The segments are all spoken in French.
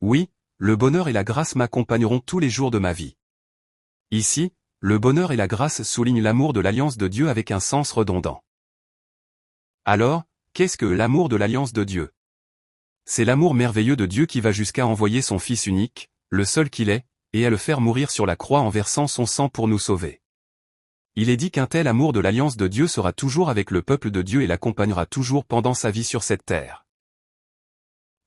Oui, le bonheur et la grâce m'accompagneront tous les jours de ma vie. Ici, le bonheur et la grâce soulignent l'amour de l'alliance de Dieu avec un sens redondant. Alors, qu'est-ce que l'amour de l'alliance de Dieu? C'est l'amour merveilleux de Dieu qui va jusqu'à envoyer son Fils unique, le seul qu'il est, et à le faire mourir sur la croix en versant son sang pour nous sauver. Il est dit qu'un tel amour de l'alliance de Dieu sera toujours avec le peuple de Dieu et l'accompagnera toujours pendant sa vie sur cette terre.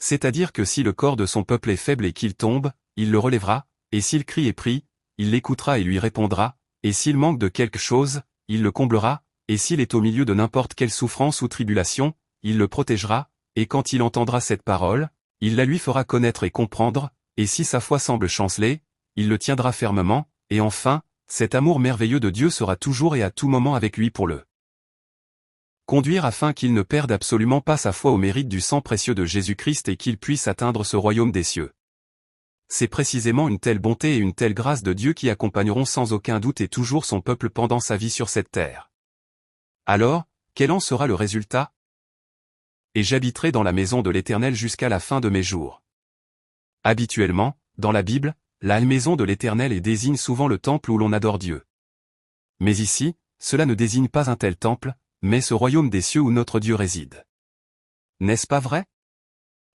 C'est-à-dire que si le corps de son peuple est faible et qu'il tombe, il le relèvera, et s'il crie et prie, il l'écoutera et lui répondra, et s'il manque de quelque chose, il le comblera, et s'il est au milieu de n'importe quelle souffrance ou tribulation, il le protégera, et quand il entendra cette parole, il la lui fera connaître et comprendre, et si sa foi semble chanceler, il le tiendra fermement, et enfin, cet amour merveilleux de Dieu sera toujours et à tout moment avec lui pour le conduire afin qu'il ne perde absolument pas sa foi au mérite du sang précieux de Jésus-Christ et qu'il puisse atteindre ce royaume des cieux. C'est précisément une telle bonté et une telle grâce de Dieu qui accompagneront sans aucun doute et toujours son peuple pendant sa vie sur cette terre. Alors, quel en sera le résultat? Et j'habiterai dans la maison de l'Éternel jusqu'à la fin de mes jours. Habituellement, dans la Bible, la maison de l'Éternel désigne souvent le temple où l'on adore Dieu. Mais ici, cela ne désigne pas un tel temple, mais ce royaume des cieux où notre Dieu réside. N'est-ce pas vrai?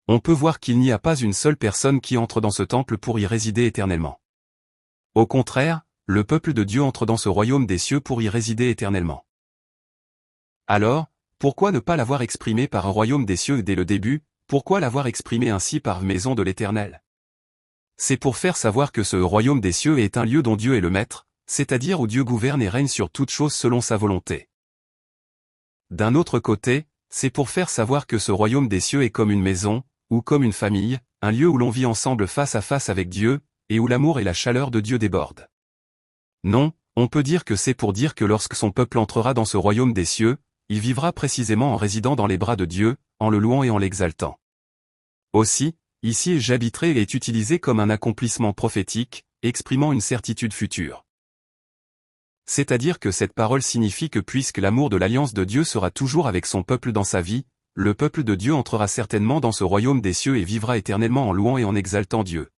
On peut voir qu'il n'y a pas une seule personne qui entre dans ce temple pour y résider éternellement. Au contraire, le peuple de Dieu entre dans ce royaume des cieux pour y résider éternellement. Alors, pourquoi ne pas l'avoir exprimé par un royaume des cieux dès le début, pourquoi l'avoir exprimé ainsi par maison de l'Éternel? C'est pour faire savoir que ce royaume des cieux est un lieu dont Dieu est le maître, c'est-à-dire où Dieu gouverne et règne sur toutes choses selon sa volonté. D'un autre côté, c'est pour faire savoir que ce royaume des cieux est comme une maison, ou comme une famille, un lieu où l'on vit ensemble face à face avec Dieu, et où l'amour et la chaleur de Dieu débordent. Non, on peut dire que c'est pour dire que lorsque son peuple entrera dans ce royaume des cieux, il vivra précisément en résidant dans les bras de Dieu, en le louant et en l'exaltant. Aussi, ici j'habiterai est utilisé comme un accomplissement prophétique, exprimant une certitude future. C'est-à-dire que cette parole signifie que puisque l'amour de l'alliance de Dieu sera toujours avec son peuple dans sa vie, le peuple de Dieu entrera certainement dans ce royaume des cieux et vivra éternellement en louant et en exaltant Dieu.